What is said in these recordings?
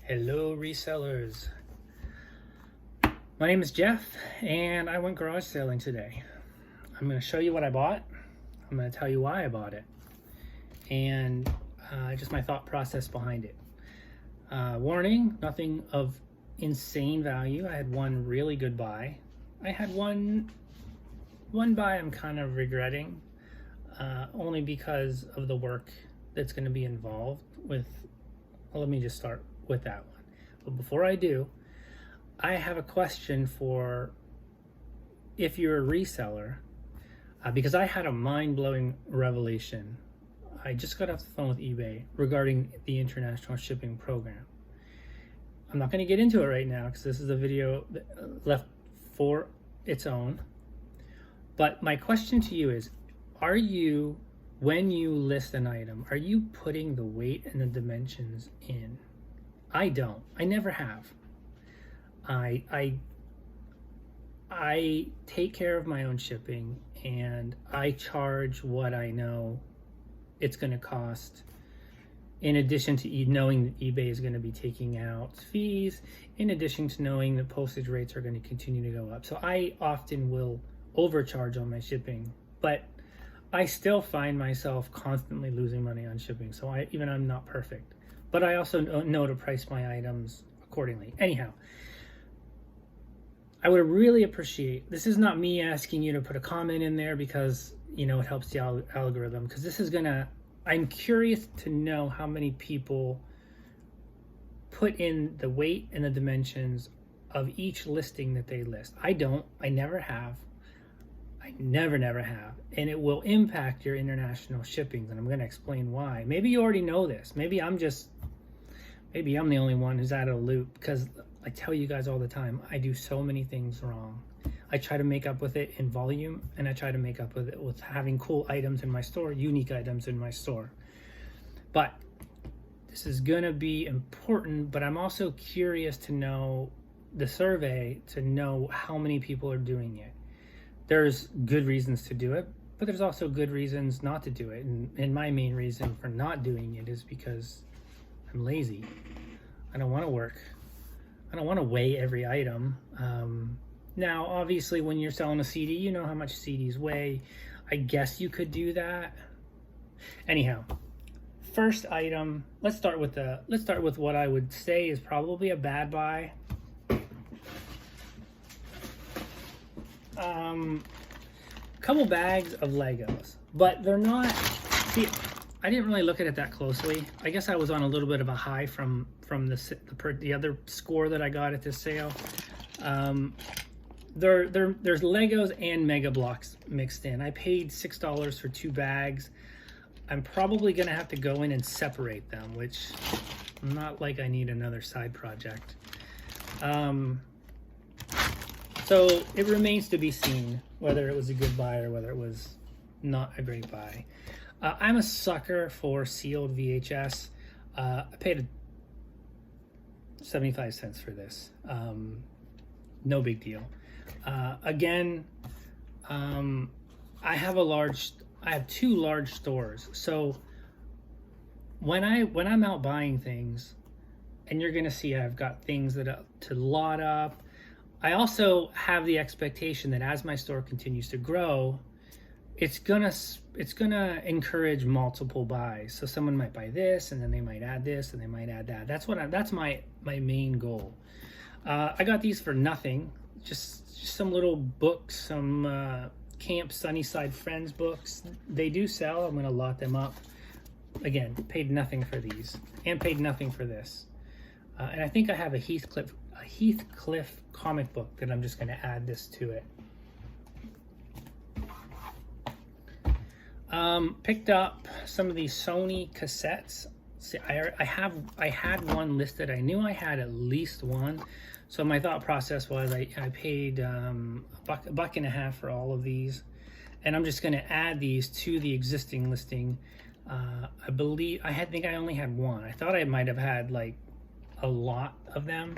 Hello resellers. My name is Jeff and I went garage sailing today. I'm going to show you what I bought. I'm going to tell you why I bought it and just my thought process behind it. Warning, nothing of insane value. I had one really good buy. I had one buy I'm kind of regretting only because of the work that's going to be involved with. Well, let me just start with that one. But before I do, I have a question for if you're a reseller, because I had a mind-blowing revelation. I just got off the phone with eBay regarding the international shipping program. I'm not going to get into it right now because this is a video left for its own. But my question to you is, are you, when you list an item, are you putting the weight and the dimensions in? I don't. I never have. I take care of my own shipping and I charge what I know it's going to cost, in addition to knowing that eBay is going to be taking out fees, in addition to knowing that postage rates are going to continue to go up. So I often will overcharge on my shipping, but I still find myself constantly losing money on shipping. So I'm not perfect, but I also know to price my items accordingly. Anyhow, I would really appreciate, this is not me asking you to put a comment in there because, you know, it helps the algorithm, because this is gonna, I'm curious to know how many people put in the weight and the dimensions of each listing that they list. I don't, I never have. I never have, and it will impact your international shippings, and I'm going to explain why. Maybe you already know this. Maybe I'm the only one who's out of the loop, because I tell you guys all the time, I do so many things wrong. I try to make up with it in volume, and I try to make up with it with having cool items in my store, unique items in my store. But this is going to be important, but I'm also curious to know the survey, to know how many people are doing it. There's good reasons to do it, but there's also good reasons not to do it. And my main reason for not doing it is because I'm lazy. I don't want to work. I don't want to weigh every item. Now, obviously, when you're selling a CD, you know how much CDs weigh. I guess you could do that. Anyhow, first item. Let's start with what I would say is probably a bad buy. Couple bags of Legos, but they're not, see, I didn't really look at it that closely. I guess I was on a little bit of a high from the other score that I got at this sale. There's Legos and Mega Blocks mixed in. I paid $6 for 2 bags. I'm probably gonna have to go in and separate them, which I'm not like I need another side project. So it remains to be seen whether it was a good buy or whether it was not a great buy. I'm a sucker for sealed VHS. I paid 75 cents for this. No big deal. Again, I have 2 large stores. So when I'm out buying things, and you're gonna see I've got things to lot up. I also have the expectation that as my store continues to grow, it's gonna encourage multiple buys. So someone might buy this, and then they might add this, and they might add that. That's my main goal. I got these for nothing, just some little books, some Camp Sunnyside Friends books. They do sell. I'm gonna lot them up. Again, paid nothing for these, and paid nothing for this. And I think I have a Heathcliff comic book that I'm just going to add this to it. Picked up some of these Sony cassettes. See, I had one listed. I knew I had at least one. So my thought process was I paid $1.50 for all of these, and I'm just going to add these to the existing listing. I think I only had one. I thought I might have had like a lot of them.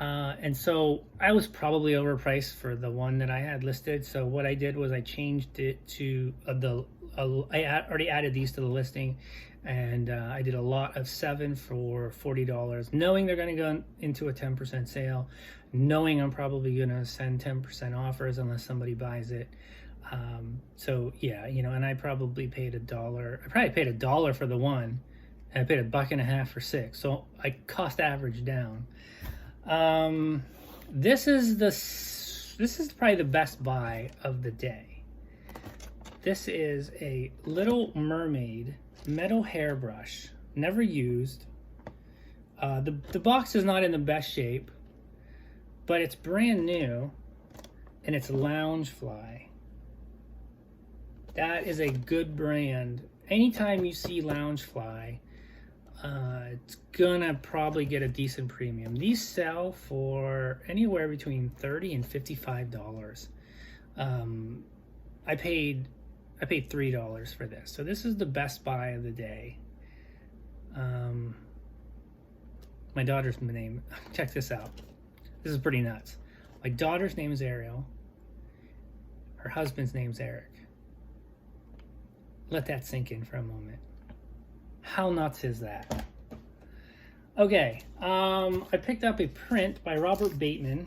And so I was probably overpriced for the one that I had listed. So what I did was I changed it to the already added these to the listing, and I did a lot of 7 for $40, knowing they're going to go into a 10% sale, knowing I'm probably going to send 10% offers unless somebody buys it. So yeah, you know, and I probably paid $1. I probably paid $1 for the one, and I paid $1.50 for 6. So I cost average down. This is probably the best buy of the day. This is a Little Mermaid metal hairbrush, never used. The box is not in the best shape, but it's brand new, and it's Loungefly. That is a good brand. Anytime you see Loungefly, it's gonna probably get a decent premium. These sell for anywhere between $30 and $55. I paid $3 for this. So this is the best buy of the day. My daughter's name, check this out. This is pretty nuts. My daughter's name is Ariel. Her husband's name's Eric. Let that sink in for a moment. How nuts is that? Okay, I picked up a print by Robert Bateman.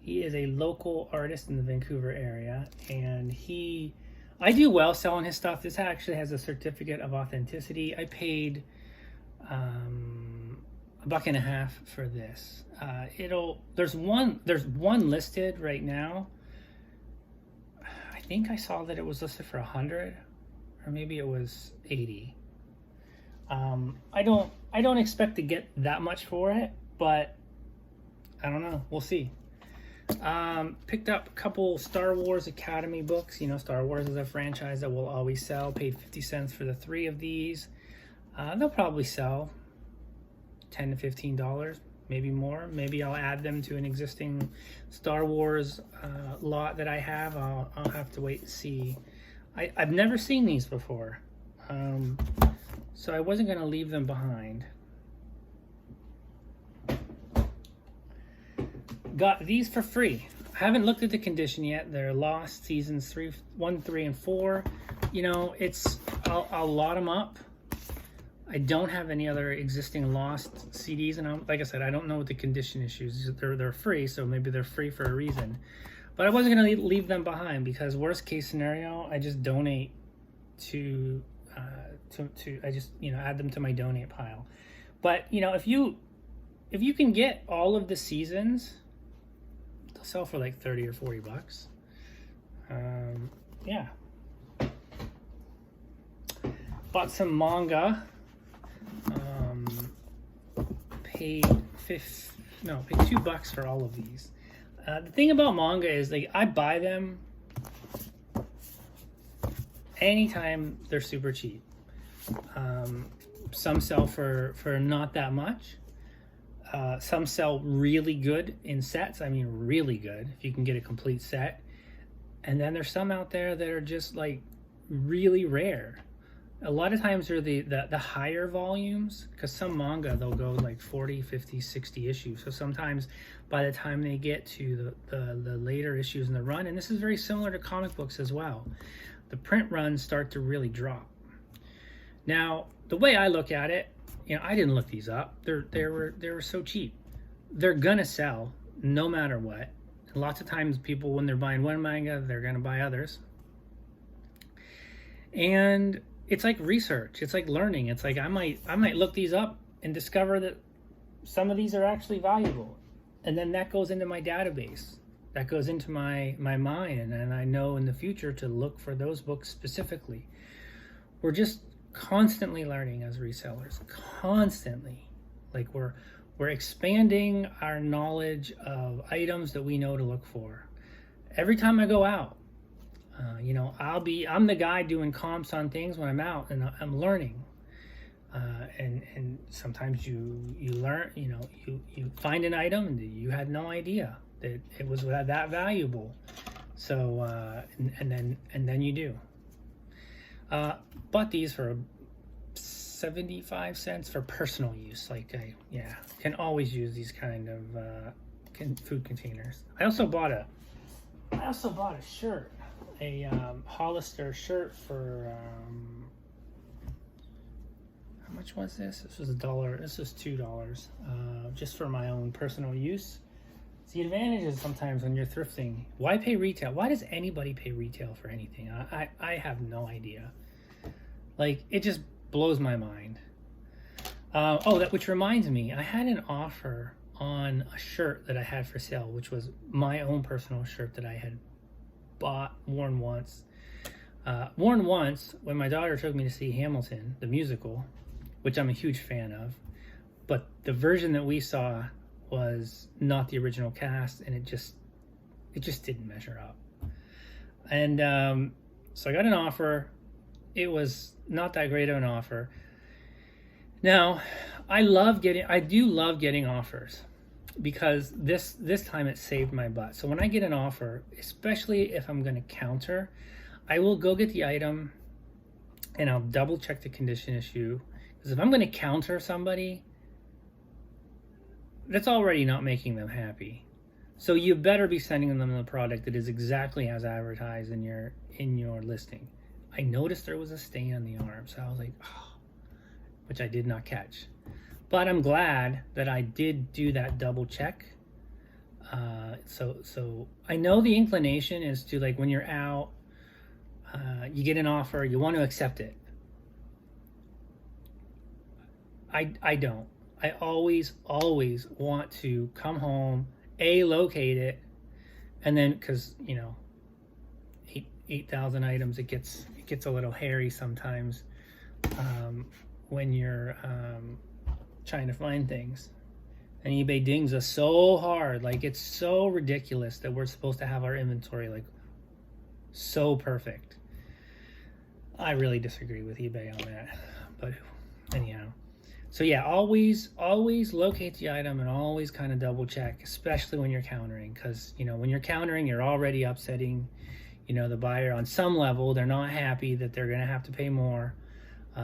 He is a local artist in the Vancouver area, and I do well selling his stuff. This actually has a certificate of authenticity. I paid $1.50 for this. There's one listed right now. I think I saw that it was listed for 100, or maybe it was 80. I don't expect to get that much for it, but I don't know. We'll see. Picked up a couple Star Wars Academy books. You know, Star Wars is a franchise that will always sell. Paid 50 cents for the 3 of these. They'll probably sell $10 to $15, maybe more. Maybe I'll add them to an existing Star Wars lot that I have. I'll have to wait and see. I've never seen these before, so I wasn't going to leave them behind. Got these for free. I haven't looked at the condition yet. They're Lost Seasons 1, 3, and 4. You know, I'll lot them up. I don't have any other existing Lost CDs, and like I said, I don't know what the condition issues. They're free, so maybe they're free for a reason. But I wasn't going to leave them behind, because worst case scenario, I just donate to I just, you know, add them to my donate pile. But you know, if you can get all of the seasons, they'll sell for like 30 or 40 bucks. Yeah. Bought some manga. Paid $2 for all of these. The thing about manga is, like, I buy them anytime they're super cheap. Some sell for not that much. Some sell really good in sets. I mean, really good if you can get a complete set. And then there's some out there that are just like really rare. A lot of times they're the higher volumes, because some manga, they'll go like 40, 50, 60 issues. So sometimes by the time they get to the later issues in the run, and this is very similar to comic books as well, the print runs start to really drop. Now, the way I look at it, you know, I didn't look these up. They were so cheap. They're gonna sell no matter what. And lots of times people, when they're buying one manga, they're gonna buy others. And it's like research. It's like learning. It's like I might look these up and discover that some of these are actually valuable, and then that goes into my database. That goes into my mind, and I know in the future to look for those books specifically. We're just constantly learning as resellers. Constantly, like we're expanding our knowledge of items that we know to look for. Every time I go out, you know, I'm the guy doing comps on things when I'm out, and I'm learning. And sometimes you learn, you know, you find an item and you had no idea that it was that valuable. So and then you do. Bought these for 75 cents for personal use. Like can always use these kind of food containers. I also bought a shirt. a Hollister shirt for how much was this? This was $1. This was $2, just for my own personal use. It's the advantage is sometimes when you're thrifting, why pay retail? Why does anybody pay retail for anything? I have no idea. Like, it just blows my mind. Which reminds me, I had an offer on a shirt that I had for sale, which was my own personal shirt that I had worn once when my daughter took me to see Hamilton, the musical, which I'm a huge fan of. But the version that we saw was not the original cast, and it just didn't measure up. And so I got an offer. It was not that great of an offer. Now, I do love getting offers, because this time it saved my butt. So when I get an offer, especially if I'm going to counter, I will go get the item and I'll double check the condition issue. Because if I'm going to counter somebody, that's already not making them happy. So you better be sending them the product that is exactly as advertised in your listing. I noticed there was a stain on the arm, so I was like, oh, which I did not catch. But I'm glad that I did do that double check. So I know the inclination is to, like, when you're out, you get an offer, you want to accept it. I don't. I always want to come home, locate it, and then, because 8,000 items, it gets a little hairy sometimes when you're trying to find things. And eBay dings us so hard. Like, it's so ridiculous that we're supposed to have our inventory like so perfect. I really disagree with eBay on that, but anyhow. So yeah, always locate the item and always kind of double check, especially when you're countering, because when you're countering, you're already upsetting the buyer on some level. They're not happy that they're gonna have to pay more.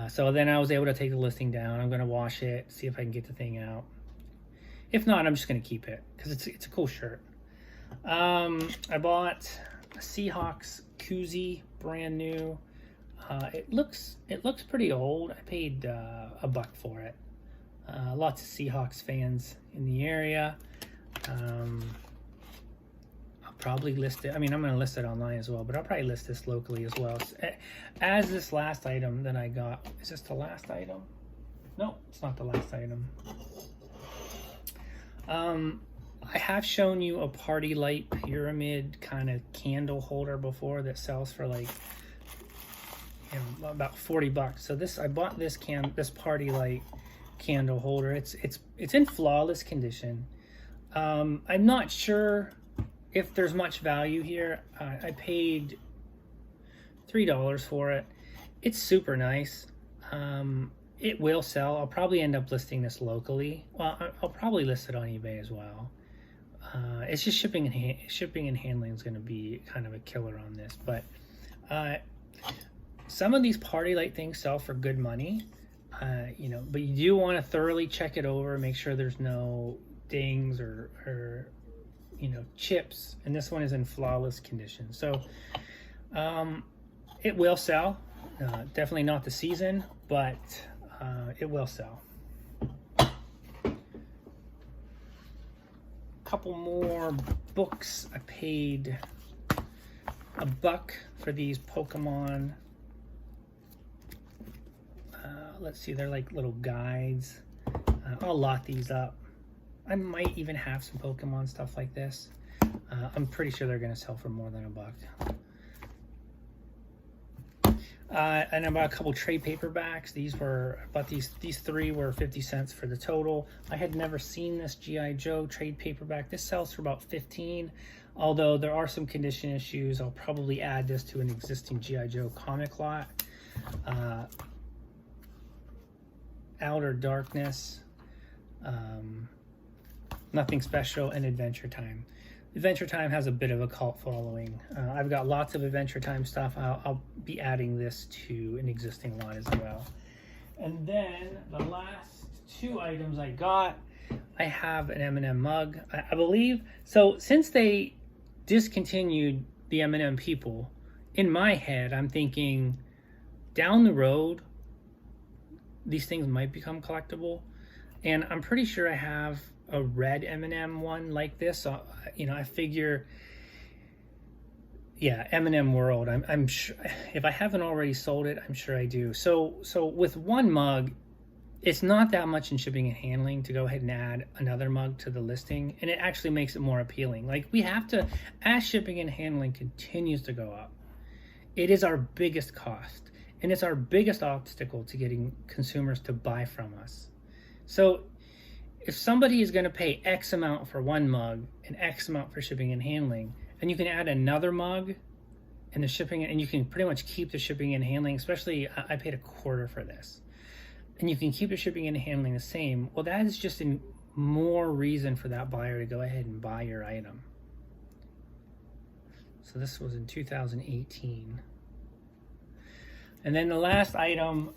So then I was able to take the listing down. I'm gonna wash it, see if I can get the thing out. If not, I'm just gonna keep it because it's a cool shirt. I bought a Seahawks koozie, brand new. It looks pretty old. I paid $1 for it. Lots of Seahawks fans in the area. I'll probably list it. I mean, I'm going to list it online as well, but I'll probably list this locally as well. As this last item that I got. Is this the last item? No, it's not the last item. I have shown you a party light pyramid kind of candle holder before that sells for like about $40. So I bought this party light candle holder. It's in flawless condition. I'm not sure if there's much value here. I paid $3 for it. It's super nice. It will sell. I'll probably end up listing this locally. Well, I'll probably list it on eBay as well. It's just shipping and handling is going to be kind of a killer on this. But some of these party light things sell for good money, but you do want to thoroughly check it over, make sure there's no dings or chips. And this one is in flawless condition. So it will sell. Definitely not the season, but it will sell. Couple more books. I paid $1 for these Pokemon. Let's see, they're like little guides. I'll lock these up. I might even have some Pokemon stuff like this. I'm pretty sure they're gonna sell for more than $1. And I bought a couple trade paperbacks. These three were 50 cents for the total. I had never seen this G.I. Joe trade paperback. This sells for about 15, although there are some condition issues. I'll probably add this to an existing G.I. Joe comic lot. Outer Darkness, Nothing Special, and Adventure Time. Adventure Time has a bit of a cult following. I've got lots of Adventure Time stuff. I'll be adding this to an existing lot as well. And then the last two items I got, I have an M&M mug. I believe, so since they discontinued the M&M people in my head, I'm thinking down the road, these things might become collectible. And I'm pretty sure I have a red M&M one like this. So, you know, I figure, yeah, M&M World. I'm sure if I haven't already sold it, I'm sure I do. So with one mug, it's not that much in shipping and handling to go ahead and add another mug to the listing, and it actually makes it more appealing. Like, we have to, as shipping and handling continues to go up, it is our biggest cost, and it's our biggest obstacle to getting consumers to buy from us. So if somebody is going to pay X amount for one mug and X amount for shipping and handling, and you can add another mug and the shipping, and you can pretty much keep the shipping and handling, especially I paid $0.25 for this, and you can keep the shipping and handling the same, well, that is just a more reason for that buyer to go ahead and buy your item. So this was in 2018. And then the last item,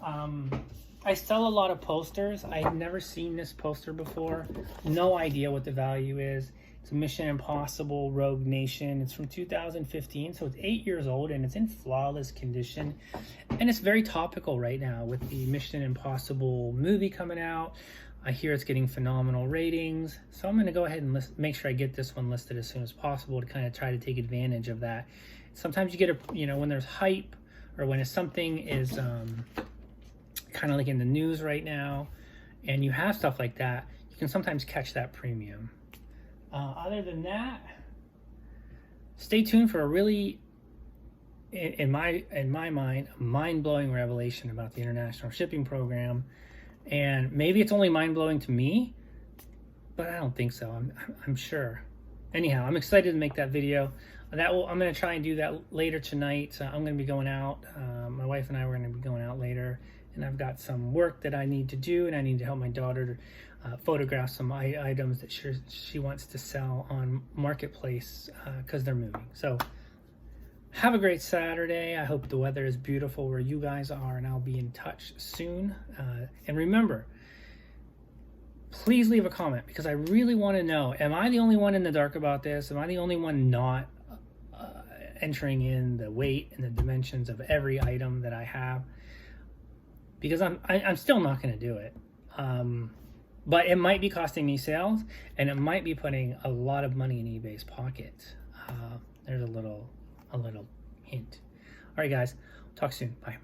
I sell a lot of posters. I've never seen this poster before. No idea what the value is. It's a Mission Impossible Rogue Nation. It's from 2015, so it's 8 years old, and it's in flawless condition. And it's very topical right now with the Mission Impossible movie coming out. I hear it's getting phenomenal ratings. So I'm going to go ahead and make sure I get this one listed as soon as possible to kind of try to take advantage of that. Sometimes you get when there's hype, or when something is kind of like in the news right now, and you have stuff like that, you can sometimes catch that premium. Other than that, stay tuned for a really, in my mind, a mind-blowing revelation about the international shipping program. And maybe it's only mind-blowing to me, but I don't think so. I'm sure. Anyhow, I'm excited to make that video. I'm going to try and do that later tonight. I'm going to be going out. My wife and I were going to be going out later, and I've got some work that I need to do, and I need to help my daughter photograph some items that she wants to sell on Marketplace because they're moving. So have a great Saturday. I hope the weather is beautiful where you guys are, and I'll be in touch soon. And remember, please leave a comment, because I really want to know, am I the only one in the dark about this? Am I the only one not entering in the weight and the dimensions of every item that I have? Because I'm still not going to do it. But it might be costing me sales, and it might be putting a lot of money in eBay's pocket. There's a little hint. All right, guys, talk soon. Bye.